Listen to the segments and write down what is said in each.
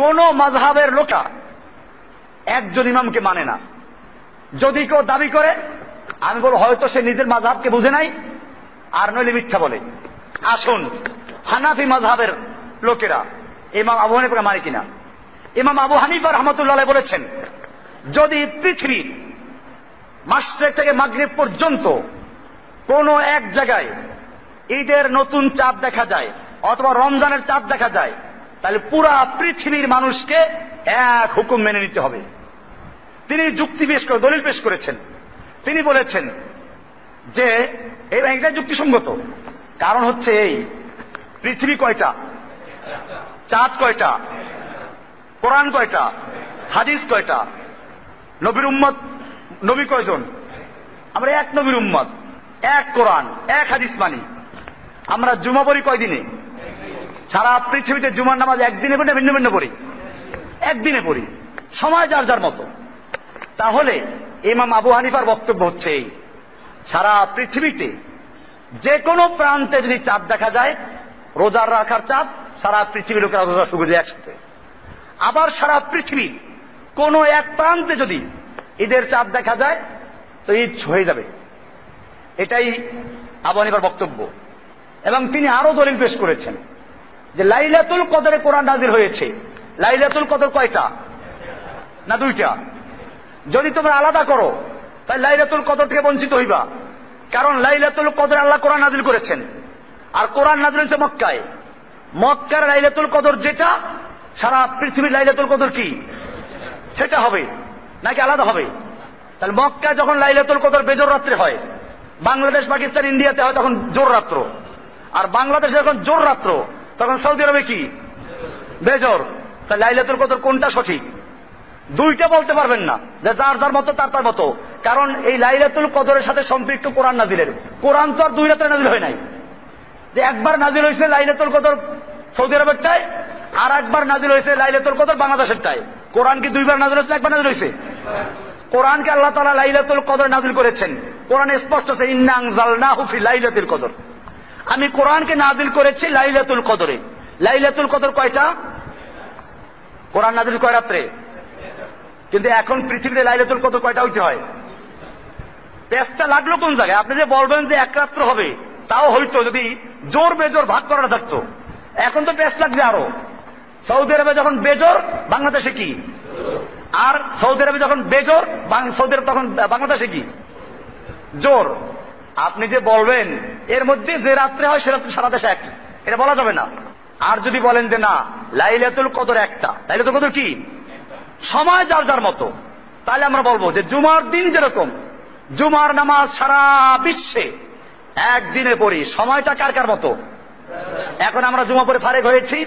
কোন মাযহাবের লোকা একজন ইমামকে মানে না। যদি কেউ দাবি করে, আমি বলবো হয়তো সে নিজের মাযহাবকে বুঝে নাই, আর নইলে মিথ্যা বলে। আসুন, হানাফি মাযহাবের লোকেরা ইমাম আবু হানিফাকে মানে কিনা? ইমাম আবু হানিফা রাহমাতুল্লাহ আলাইহি বলেছেন, যদি পৃথিবীর মাশরিক থেকে মাগরিব পর্যন্ত কোন এক জায়গায় ঈদের নতুন চাঁদ দেখা যায় অথবা রমজানের চাঁদ দেখা যায়, তাহলে পুরা পৃথিবীর মানুষকে এক হুকুম মেনে নিতে হবে। তিনি যুক্তি পেশ করে দলিল পেশ করেছেন। তিনি বলেছেন যে এটা যুক্তিসঙ্গত। কারণ হচ্ছে এই, পৃথিবী কয়টা? চাঁদ কয়টা? কোরআন কয়টা? হাদিস কয়টা? নবীর উম্মত নবী কয়জন? আমরা এক নবীর উম্মত, এক কোরআন, এক হাদিস মানি। আমরা জুমা পড়ি কয়দিনে? সারা পৃথিবীতে জুমার নামাজ একদিনে পড়ি না ভিন্ন ভিন্ন পড়ি? একদিনে পড়ি, সময় যার যার মতো। তাহলে ইমাম আবু হানিফার বক্তব্য হচ্ছে এই, সারা পৃথিবীতে যে কোনো প্রান্তে যদি চাঁদ দেখা যায়, রোজার রাখার চাঁদ, সারা পৃথিবীর লোকেরা রোজা শুরু করে একসাথে। আবার সারা পৃথিবীর কোন এক প্রান্তে যদি ঈদের চাঁদ দেখা যায়, তো ঈদ হয়ে যাবে। এটাই আবু হানিফার বক্তব্য। এবং তিনি আরো দলিল পেশ করেছেন যে লাইলাতুল কদরে কোরআন নাযিল হয়েছে। লাইলাতুল কদর কয়টা? না দুইটা? যদি তোমরা আলাদা করো তাহলে লাইলাতুল কদর থেকে বঞ্চিত হইবা। কারণ লাইলাতুল কদর আল্লাহ কোরআন নাযিল করেছেন, আর কোরআন নাযিল হয়েছে মক্কায়। মক্কার লাইলাতুল কদর যেটা, সারা পৃথিবীর লাইলাতুল কদর কি সেটা হবে নাকি আলাদা হবে? তাহলে মক্কায় যখন লাইলাতুল কদর বেজর রাত্রে হয়, বাংলাদেশ, পাকিস্তান, ইন্ডিয়াতে হয় তখন জোর রাত্র। আর বাংলাদেশে যখন জোর রাত্র, তখন সৌদি আরবে কি বেজর। তাহলে লাইলাতুল কদর কোনটা সঠিক? দুইটা বলতে পারবেন না, যে যার যার মতো তার তার মতো। কারণ এই লাইলাতুল কদরের সাথে সম্পৃক্ত কোরআন নাযিলের। কোরআন তো আর দুই রাত্রে নাযিল হয় নাই, যে একবার নাযিল হয়েছে লাইলাতুল কদর সৌদি আরবেরটায়, আর একবার নাযিল হয়েছে লাইলাতুল কদর বাংলাদেশেরটায়। কোরআন কি দুইবার নাযিল হয়েছে, একবার নাযিল হয়েছে? কোরআনকে আল্লাহ তাআলা লাইলাতুল কদর নাযিল করেছেন। কোরআনে স্পষ্ট আছে, ইন্না আনজালনাহু ফি লাইলাতুল কদর। আমি কোরআনকে নাযিল করেছি লাইলাতুল কদরে। লাইলাতুল কদর কয়টা? কোরআন নাযিল কয় রাত্রে? কিন্তু এখন পৃথিবীতে লাইলাতুল কদর কয়টা হইতে হয়? পেঁচটা লাগলো কোন জায়গায়? আপনি যে বলবেন যে এক রাত্র হবে, তাও হইতো যদি জোর বেজোর ভাগ করা থাকতো। এখন তো পেঁচ লাগছে আরো। সৌদি আরবে যখন বেজোর, বাংলাদেশে কি? আর সৌদি আরবে যখন বেজোর, সৌদি আরব তখন বাংলাদেশে কি জোর। আপনি যে বলবেন এর মধ্যে যে রাত্রে হয় সে রাত্রে সারা দেশে এক, এটা বলা যাবে না। আর যদি বলেন যে না লাইলাতুল কদর একটা, লাইলাতুল কদর কি সময় যার যার মতো, তাহলে আমরা বলবো যে জুমার দিন যেরকম জুমার নামাজ সারা বিশ্বে একদিনে পড়ি, সময়টা কার কার মতো? এখন আমরা জুমা পড়ে ফারেক হয়েছি,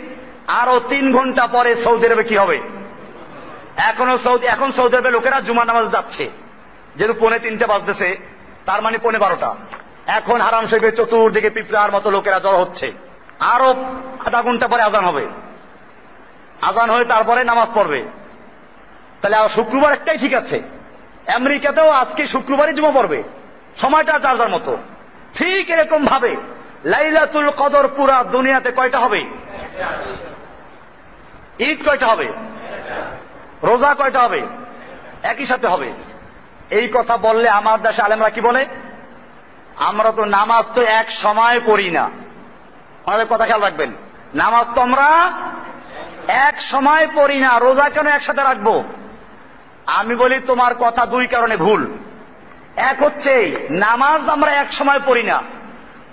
আরো 3 ঘন্টা পরে সৌদি আরবে কি হবে? এখন সৌদি আরবে লোকেরা জুমার নামাজ যাচ্ছে, যেহেতু 2:45 বাজতেছে, তার মানে 12:15। এখন হারাম শরীফের চতুর্দিকে পিঁপড়ার মতো লোকেরা জড়ো হচ্ছে। আরো আধা ঘন্টা পরে আজান হবে, আজান হয়ে তারপরে নামাজ পড়বে। তাহলে শুক্রবার একটাই ঠিক আছে। আমেরিকাতেও আজকে শুক্রবারই জুমা পড়বে, সময়টা যার যার মতো। ঠিক এরকম ভাবে লাইলাতুল কদর পুরা দুনিয়াতে কয়টা হবে? ঈদ কয়টা হবে? রোজা কয়টা হবে? একই সাথে হবে। এই কথা বললে আমার দেশে আলেমরা কি বলে? আমরা তো নামাজ তো এক সময় পড়ি না। আমাদের কথা খেয়াল রাখবেন, নামাজ তো আমরা এক সময় পড়ি না, রোজা কেন একসাথে রাখবো? আমি বলি তোমার কথা দুই কারণে ভুল। এক হচ্ছে নামাজ আমরা এক সময় পড়ি না,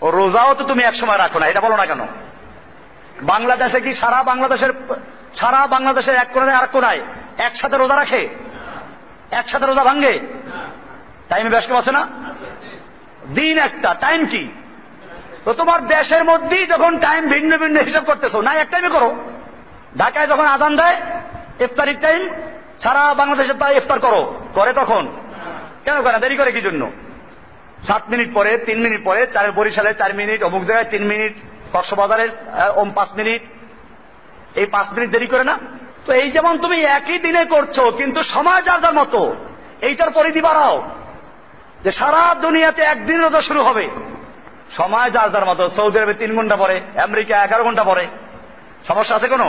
ও রোজাও তো তুমি এক সময় রাখো না, এটা বলো না কেন? বাংলাদেশে কি সারা বাংলাদেশের এক কোনায় আর কোনায় একসাথে রোজা রাখে? একসাথে রোজা ভাঙ্গে? টাইমে ব্যস্ত আছে না? দিন একটা, টাইম কি? তো তোমার দেশের মধ্যেই যখন টাইম ভিন্ন ভিন্ন হিসাব করতেছো, না এক টাইমে করো। ঢাকায় যখন আজান দেয় ইফতারির টাইম, সারা বাংলাদেশে তাই ইফতার করে তখন কেন করে? দেরি করে কি জন্য? 7 মিনিট পরে, 3 মিনিট পরে, বরিশালে 4 মিনিট, অমুক জায়গায় 3 মিনিট, কক্সবাজারের 5 মিনিট, এই 5 মিনিট দেরি করে না? তো এই যেমন তুমি একই দিনে করছো, কিন্তু সময় যার যার মতো। এইটার পরিধি বাড়াও, যে সারা দুনিয়াতে একদিন রোজা শুরু হবে, সময় যার যার মতো। সৌদি আরবে 3 ঘন্টা পরে, আমেরিকা 11 ঘন্টা পরে। সমস্যা আছে কোনো?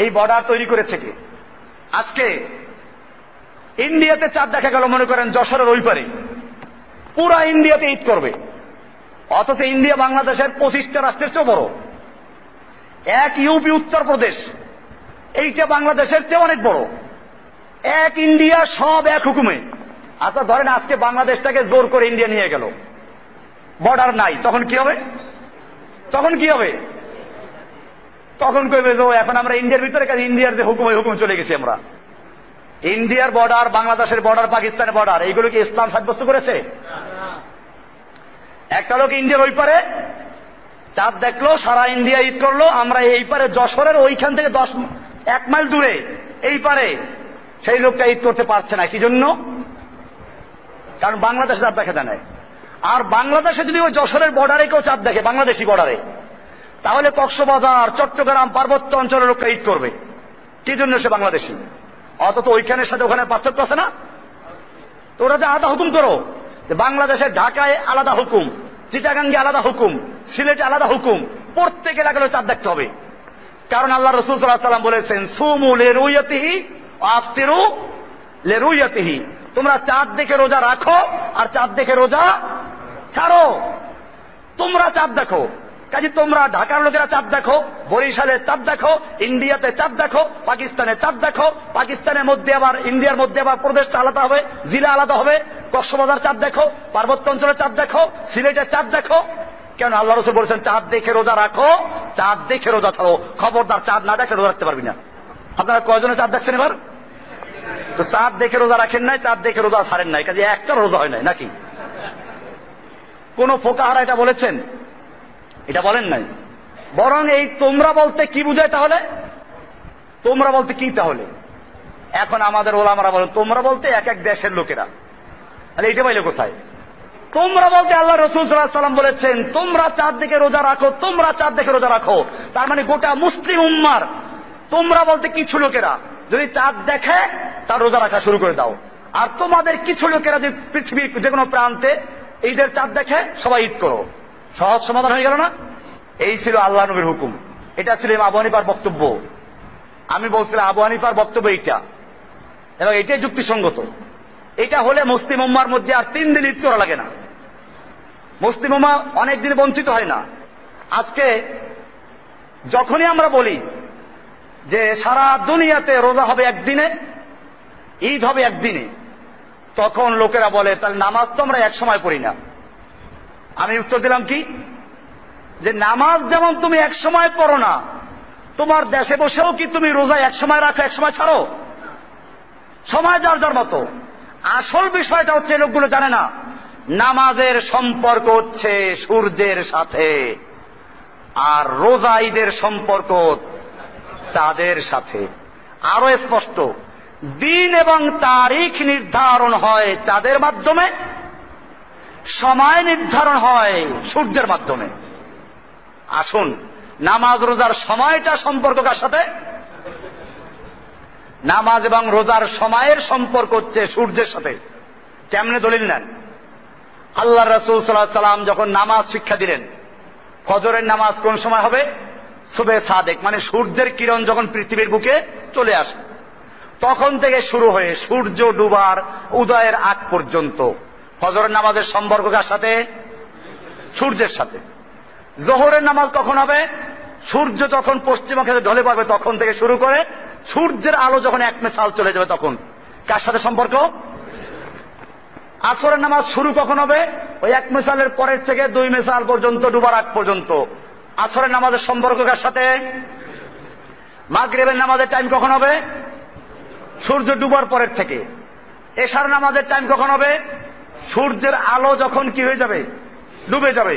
এই বর্ডার তৈরি করেছে কে? আজকে ইন্ডিয়াতে চাঁদ দেখা গেল, মনে করেন যশোরের ওই পারে, পুরা ইন্ডিয়াতে ঈদ করবে, অথচ ইন্ডিয়া বাংলাদেশের 25টা রাষ্ট্রের চেয়ে বড়। এক ইউপি উত্তরপ্রদেশ, এইটা বাংলাদেশের চেয়ে অনেক বড়। এক ইন্ডিয়া, সব এক হুকুমে। আচ্ছা ধরেন আজকে বাংলাদেশটাকে জোর করে ইন্ডিয়া নিয়ে গেল, বর্ডার নাই, তখন কি হবে? তখন কি হবে? তখন কইবে যে এখন আমরা ইন্ডিয়ার ভিতরে, কাজে ইন্ডিয়ার যে হুকুম, ওই হুকুম চলে গেছি আমরা। ইন্ডিয়ার বর্ডার, বাংলাদেশের বর্ডার, পাকিস্তানের বর্ডার, এইগুলো কি ইসলাম সাব্যস্ত করেছে? একটা লোক ইন্ডিয়ার ওই পারে চাঁদ দেখলো, সারা ইন্ডিয়া ঈদ করলো, আমরা এই পারে যশোরের ওইখান থেকে 1 মাইল দূরে এই পারে সেই লোকটা ঈদ করতে পারছে না। কি জন্য? কারণ বাংলাদেশে চাঁদ দেখা যায় না। আর বাংলাদেশে যদি ওই যশোরের বর্ডারে কেউ চাঁদ দেখে, বাংলাদেশি বর্ডারে, তাহলে কক্সবাজার, চট্টগ্রাম, পার্বত্য অঞ্চলের লোকটা ঈদ করবে। কি জন্য? সে বাংলাদেশি। অথচ ওইখানের সাথে ওখানে পার্থক্য আছে না? তো ওরা যে আলাদা হুকুম করো, যে বাংলাদেশের ঢাকায় আলাদা হুকুম, চিটাগাঙ্গে আলাদা হুকুম, সিলেটে আলাদা হুকুম, প্রত্যেক এলাকায় চাঁদ দেখতে হবে। কারণ আল্লাহ রাসূল সাল্লাল্লাহু আলাইহি ওয়াসাল্লাম বলেছেন, সুমু লিরুয়াতিহি ওয়া আফতিরু লিরুয়াতিহি, তোমরা চাঁদ দেখে রোজা রাখো আর চাঁদ দেখে রোজা ছাড়ো। তোমরা চাঁদ দেখো, কাজে তোমরা ঢাকার লোকেরা চাঁদ দেখো, বরিশালে চাঁদ দেখো, ইন্ডিয়াতে চাঁদ দেখো, পাকিস্তানে চাঁদ দেখো, পাকিস্তানের মধ্যে আবার ইন্ডিয়ার মধ্যে আবার প্রদেশটা আলাদা হবে, জেলা আলাদা হবে, কক্সবাজার চাঁদ দেখো, পার্বত্য অঞ্চলে চাঁদ দেখো, সিলেটের চাঁদ দেখো। কেন? আল্লাহ রাসূল বলেছেন চাঁদ দেখে রোজা রাখো, চাঁদ দেখে রোজা ছাড়ো। খবরদার চাঁদ না দেখে রোজা রাখতে পারবি না। আপনারা কয়জনে চাঁদ দেখছেন এবার? তো চাঁদ দেখে রোজা রাখেন নাই, চাঁদ দেখে রোজা ছাড়েন নাই, কাজে একটা রোজা হয় নাই নাকি? কোন ফোকাহারা এটা বলেছেন? এটা বলেন নাই। বরং এই তোমরা বলতে কি বুঝায় তাহলে? তোমরা বলতে কি তাহলে? এখন আমাদের ওলামারা বলেন তোমরা বলতে এক এক দেশের লোকেরা। তাহলে এইটা পাইলে কোথায়? তোমরা বলতে আল্লাহ রাসূল সাল্লাল্লাহু আলাইহি ওয়াসাল্লাম বলেছেন তোমরা চাঁদ দেখে রোজা রাখো, তোমরা চাঁদ দেখে রোজা রাখো। তার মানে গোটা মুসলিম উম্মার তোমরা বলতে কিছু লোকেরা যদি চাঁদ দেখে তার রোজা রাখা শুরু করে দাও। আর তোমাদের কিছু লোকেরা যে পৃথিবীর যে কোনো প্রান্তে ঈদের চাঁদ দেখে সবাই ঈদ করো। সহজ সমাধান হয়ে গেল না? এই ছিল আল্লাহ নবীর হুকুম। এটা ছিল আবু হানিফার বক্তব্য। আমি বলছিলাম আবু হানিফার বক্তব্য এইটা, এবং এটাই যুক্তিসঙ্গত। এটা হলে মুসলিম উম্মার মধ্যে আর 3 দিন ঈদ করা লাগে না। মুসলিম উম্মা অনেক দিন বঞ্চিত হয় না। আজকে যখনই আমরা বলি যে সারা দুনিয়াতে রোজা হবে একদিনে, ঈদ হবে একদিনে, তখন লোকেরা বলে তাহলে নামাজ তো আমরা এক সময় পড়ি না। আমি উত্তর দিলাম কি, যে নামাজ যেমন তুমি এক সময় পড়ো না, তোমার দেশে বসেও কি তুমি রোজা এক সময় রাখো এক সময় ছাড়ো? সময় যার যার মতো। আসল বিষয়টা হচ্ছে লোকগুলো জানে না, নামাজের সম্পর্ক হচ্ছে সূর্যের সাথে, আর রোজা ঈদের সম্পর্ক চাঁদের সাথে। আরো স্পষ্ট, দিন এবং তারিখ নির্ধারণ হয় চাঁদের মাধ্যমে, সময় নির্ধারণ হয় সূর্যের মাধ্যমে। আসুন, নামাজ রোজার সময়টা সম্পর্ক কার সাথে? নামাজ এবং রোজার সময়ের সম্পর্ক হচ্ছে সূর্যের সাথে। কেমনে দলিল নেন? আল্লাহ রাসূল সাল্লাল্লাহু আলাইহি ওয়াসাল্লাম যখন নামাজ শিক্ষা দিলেন, ফজরের নামাজ কোন সময় হবে? সুবে সাদেক, মানে সূর্যের কিরণ যখন পৃথিবীর বুকে চলে আসে তখন থেকে শুরু হয়ে সূর্য ডুবার উদয়ের আগ পর্যন্ত ফজরের নামাজের সম্পর্ক কার সাথে? সূর্যের সাথে। জোহরের নামাজ কখন হবে? সূর্য যখন পশ্চিমাকে ঢলে পড়বে তখন থেকে শুরু করে সূর্যের আলো যখন 1 মেসাল চলে যাবে তখন। কার সাথে সম্পর্ক? আসরের নামাজ শুরু কখন হবে? ওই 1 মেসালের পরের থেকে 2 মেসাল পর্যন্ত, ডুবার আগ পর্যন্ত। আসরের নামাজের সম্পর্ক কার সাথে? মাগরিবের নামাজের টাইম কখন হবে? সূর্য ডুবার পরের থেকে। এশার নামাজের টাইম কখন হবে? সূর্যের আলো যখন কি হয়ে যাবে? ডুবে যাবে।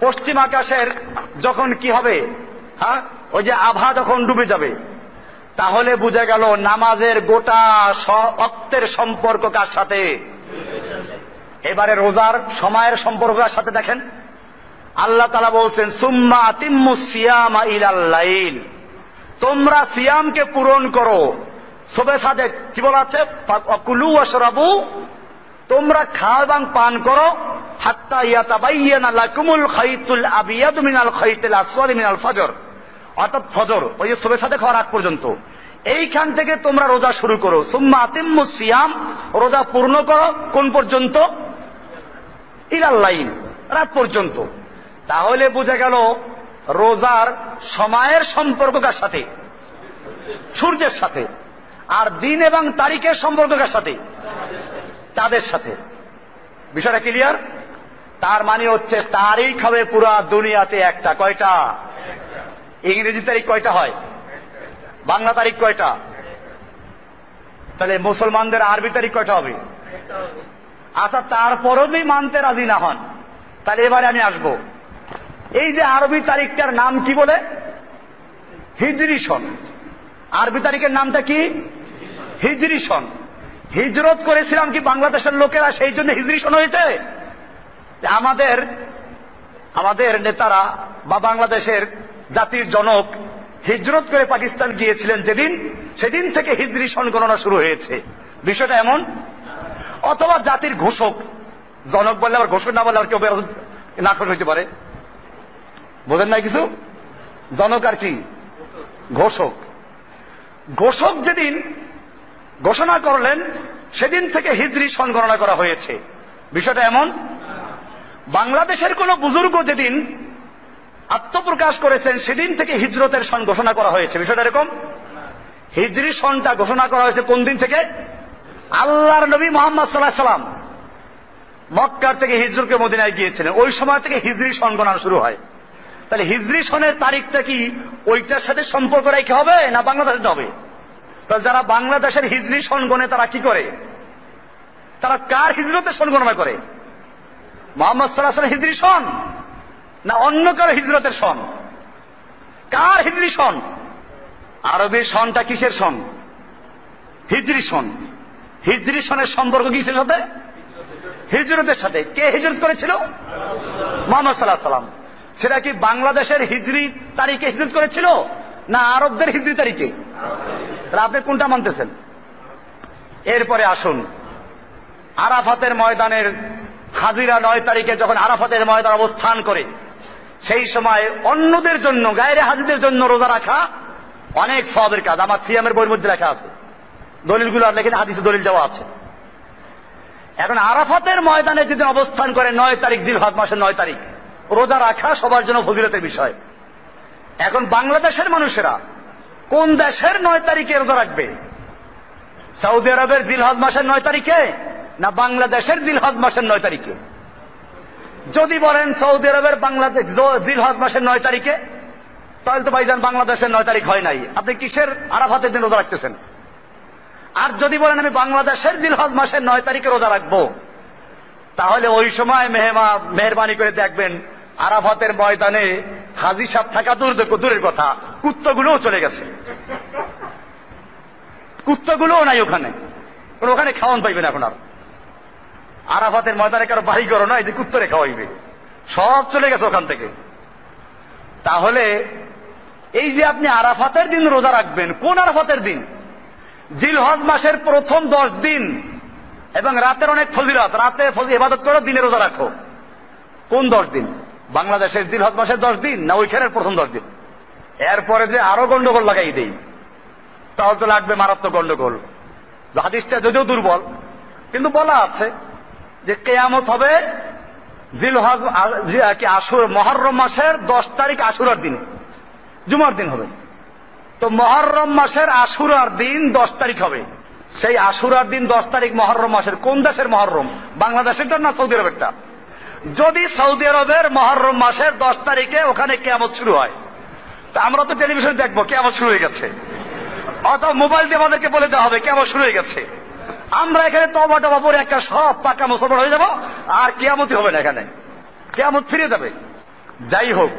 পশ্চিম আকাশের যখন কি হবে? হ্যাঁ, ওই যে আভা যখন ডুবে যাবে। তাহলে বুঝে গেল নামাজের গোটা ওয়াক্তের সম্পর্ক কার সাথে? এবারে রোজার সময়ের সম্পর্ক কার সাথে দেখেন। আল্লাহ তাআলা বলছেন সুম্মা আতিম্মুস সিয়ামা ইলাল লাইল, তোমরা সিয়ামকে পূরণ করো। সুবে সাদেক কি বলা আছে? কুলু ওয়াশরাবু, তোমরা খাও এবং পান করো, হাত্তা ইয়াতাবায়্যানা লাকুমুল খাইতুল আবিয়াদু মিনাল খাইতিল আসওয়াদি মিনাল ফজর, অর্থাৎ ফজর, ওই যে সুবহের সাথে খাওয়ার আগ পর্যন্ত, এইখান থেকে তোমরা রোজা শুরু করো। সুম্মা আতিম্মুস সিয়াম, রোজা পূর্ণ করো কোন পর্যন্ত? ইলাল লাইল, রাত পর্যন্ত। তাহলে বোঝা গেল রোজার সময়ের সম্পর্ক কার সাথে? সূর্যের সাথে। আর দিন এবং তারিখের সম্পর্ক কার সাথে? চাঁদের সাথে। বিষয়টা ক্লিয়ার? তার মানে হচ্ছে তারিখ হবে পুরা দুনিয়াতে একটা। কয়টা? ইংরেজি তারিখ কয়টা হয়? বাংলা তারিখ কয়টা? তাহলে মুসলমানদের আরবি তারিখ কয়টা হবে? আচ্ছা, তারপরও যদি মানতে রাজি না হন, তাহলে এবারে আমি আসব। এই যে আরবি তারিখটার নাম কি বলে? হিজরি সন। আরবি তারিখের নামটা কি? হিজরি সন। হিজরত করেছিলাম কি বাংলাদেশের লোকেরা, সেই জন্য হিজরি সন হয়েছে? আমাদের নেতারা বা বাংলাদেশের জাতির জনক হিজরত করে পাকিস্তান গিয়েছিলেন যেদিন, সেদিন থেকে হিজরি সন গণনা শুরু হয়েছে। বিষয়টা এমন। অথবা জাতির ঘোষক, জনক বললে আবার ঘোষক না বললে আর কেউ নাকশ হইতে পারে। বোঝেন নাই কিছু? জনক আর কি? ঘোষক। ঘোষক যেদিন ঘোষণা করলেন সেদিন থেকে হিজরি সন গণনা করা হয়েছে। বিষয়টা এমন। বাংলাদেশের কোন বুজুর্গ যেদিন আত্মপ্রকাশ করেছেন সেদিন থেকে হিজরতের সন ঘোষণা করা হয়েছে। বিষয়টা এরকম। হিজরি সনটা ঘোষণা করা হয়েছে কোন দিন থেকে? আল্লাহর নবী মুহাম্মদ সাল্লাল্লাহু আলাইহি ওয়াসাল্লাম মক্কার থেকে হিজরত করে মদিনায় গিয়েছিলেন, ওই সময় থেকে হিজরি সন গণনা শুরু হয়। তাহলে হিজরি সনের তারিখটা কি ওইটার সাথে সম্পর্ক রেখে হবে না বাংলাদেশের হবে? তাহলে যারা বাংলাদেশের হিজরি সন গণে তারা কি করে? তারা কার হিজরতের সন গণনা করে? মুহাম্মদ সাল্লাল্লাহু আলাইহি ওয়াসাল্লাম হিজরি সন না অন্য কারো হিজরতের সন? কার হিজরি সন? আরবি সনটা কিসের সন? হিজরি সন। হিজরি সনের সম্পর্ক কিসের সাথে? হিজরতের সাথে। কে হিজরত করেছিল? মুহাম্মদ সাল্লাল্লাহু আলাইহি ওয়াসাল্লাম। সেটা কি বাংলাদেশের হিজরি তারিখে হিজরত করেছিল না আরবদের হিজরি তারিখে? আপনি কোনটা মানতেছেন? এরপরে আসুন, আরাফাতের ময়দানের হাজিরা 9 তারিখে যখন আরাফাতের ময়দান অবস্থান করে, সেই সময় অন্যদের জন্য, গায়রে হাজিদের জন্য রোজা রাখা অনেক সওয়াবের কাজ। আমার সিয়ামের বইয়ের মধ্যে লেখা আছে, দলিলগুলো আর লেখেন, হাদিসে দলিল দেওয়া আছে। এখন আরাফাতের ময়দানে যেদিন অবস্থান করে 9 তারিখ, জিলহজ মাসের 9 তারিখ, রোজা রাখা সবার জন্য ফজিলতের বিষয়। এখন বাংলাদেশের মানুষেরা কোন দেশের 9 তারিখে রোজা রাখবে? সৌদি আরবের জিলহজ মাসের 9 তারিখে না বাংলাদেশের জিলহজ মাসের 9 তারিখে? যদি বলেন সৌদি আরবের বাংলাদেশ জিলহজ মাসের 9 তারিখে, তাহলে তো ভাইজান বাংলাদেশের 9 তারিখ হয় নাই, আপনি কিসের আরাফাতের দিন রোজা রাখতেছেন? আর যদি বলেন আমি বাংলাদেশের জিলহজ মাসের 9 তারিখে রোজা রাখবো, তাহলে ওই সময় মেহরবানি করে দেখবেন আরাফাতের ময়দানে হাজী সাহেব থাকা দূরের কথা, কুত্তগুলোও চলে গেছে। কুত্তগুলোও নাই ওখানে, ওখানে খাওয়ান পাইবেন এখন। আর আরাফাতের ময়দানে কারো বাড়ি করো না, এই যে কুত্তরে খাওয়াইবে, সব চলে গেছে ওখান থেকে। তাহলে এই যে আপনি আরাফাতের দিন রোজা রাখবেন, কোন আরাফাতের দিন? জিলহজ মাসের প্রথম 10 দিন এবং রাতের অনেক ফজিলত, রাতে ইবাদত করো, দিনে রোজা রাখো। কোন 10 দিন? বাংলাদেশের জিলহজ মাসের 10 দিন না ওইখানের প্রথম 10 দিন? এরপরে যে আরো গন্ডগোল লাগাই দেই, তাহলে তো লাগবে মারাত্মক গন্ডগোল। হাদিসটা যদিও দুর্বল, কিন্তু বলা আছে যে কিয়ামত হবে জিলহজ মুহররম মাসের 10 তারিখ আশুরার দিনে, জুমার দিন হবে। তো মুহররম মাসের আশুরার দিন 10 তারিখ হবে। সেই আশুরার দিন 10 তারিখ মুহররম মাসের কোন দেশের মুহররম? বাংলাদেশেরটা না সৌদি আরবেরটা? যদি সৌদি আরবের মুহররম মাসের 10 তারিখে ওখানে কিয়ামত শুরু হয়, তা আমরা তো টেলিভিশন দেখবো কিয়ামত শুরু হয়ে গেছে, অথবা মোবাইল দিয়ে আমাদেরকে বলে দেওয়া হবে কিয়ামত শুরু হয়ে গেছে। আমরা এখানে তওবা টবা পরে একটা সব পাকা মুসলমান হয়ে যাব, আর কিয়ামতই হবে না, এখানে কিয়ামত ফিরে যাবে। যাই হোক,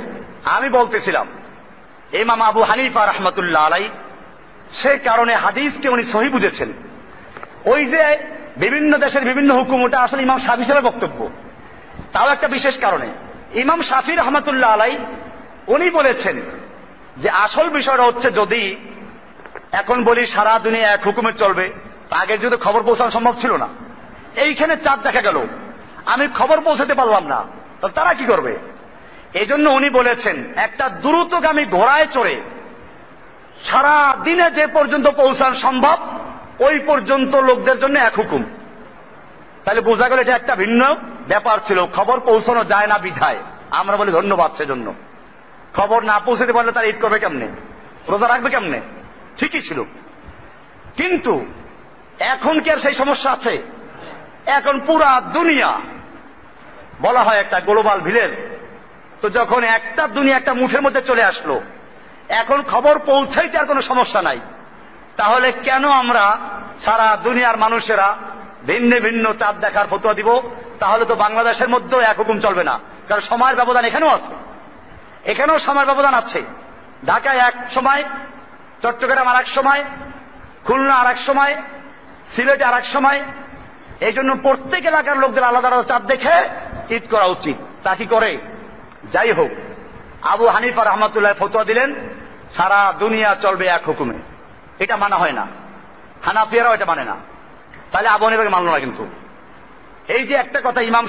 আমি বলতেছিলাম ইমাম আবু হানিফা রাহমাতুল্লাহ আলাইহি সে কারণে হাদিসকে উনি সহিহ বুঝেছেন। ওই যে বিভিন্ন দেশের বিভিন্ন হুকুম, ওটা আসলে ইমাম শাফিঈ সাহেবের বক্তব্য, তাও একটা বিশেষ কারণে। ইমাম শাফিঈ রাহমাতুল্লাহ আলাইহি উনি বলেছেন যে আসল বিষয়টা হচ্ছে, যদি এখন বলি সারা দুনিয়া এক হুকুমে চলবে, আগে যদি খবর পৌঁছানো সম্ভব ছিল না, এইখানে চাঁদ দেখা গেল, আমি খবর পৌঁছাতে পারলাম না, তাহলে তারা কি করবে? এই জন্য উনি বলেছেন একটা দ্রুতগামী ঘোড়ায় চড়ে সারা দিনে যে পর্যন্ত পৌঁছানো সম্ভব ওই পর্যন্ত লোকদের জন্য এক হুকুম। তাহলে বোঝা গেল এটা একটা ভিন্ন ব্যাপার ছিল, খবর পৌঁছানো যায় না বিধায় আমরা বলি ধন্যবাদ। সেজন্য খবর না পৌঁছতে পারলে তারা ঈদ করবে কেমনে, রোজা রাখবে কেমনে? ঠিকই ছিল। কিন্তু এখন কি আর সেই সমস্যা আছে? এখন পুরা দুনিয়া বলা হয় একটা গ্লোবাল ভিলেজ। তো যখন একটা দুনিয়া একটা মুঠের মধ্যে চলে আসলো, এখন খবর পৌঁছাইতে আর কোনো সমস্যা নাই। তাহলে কেন আমরা সারা দুনিয়ার মানুষেরা ভিন্ন ভিন্ন চাঁদ দেখার ফতোয়া দিব? তাহলে তো বাংলাদেশের মধ্যেও এক হুকুম চলবে না, কারণ সময়ের ব্যবধান এখানেও আছে, এখানেও সময়ের ব্যবধান আছে। ঢাকায় এক সময়, চট্টগ্রাম আর এক সময়, খুলনা আর এক সময়, সিলেটে আর এক সময়। এই জন্য প্রত্যেক এলাকার লোকদের আলাদা আলাদা চাঁদ দেখে ঈদ করা উচিত। তা কি করে? যাই হোক, আবু হানিফা রহমাতুল্লাহ ফতোয়া দিলেন সারা দুনিয়া চলবে এক হুকুমে। এটা মানা হয় না, হানাফিয়ারাও এটা মানে না। তাহলে আবু হানিফাকে মানল না। কিন্তু এই যে একটা কথা ইমাম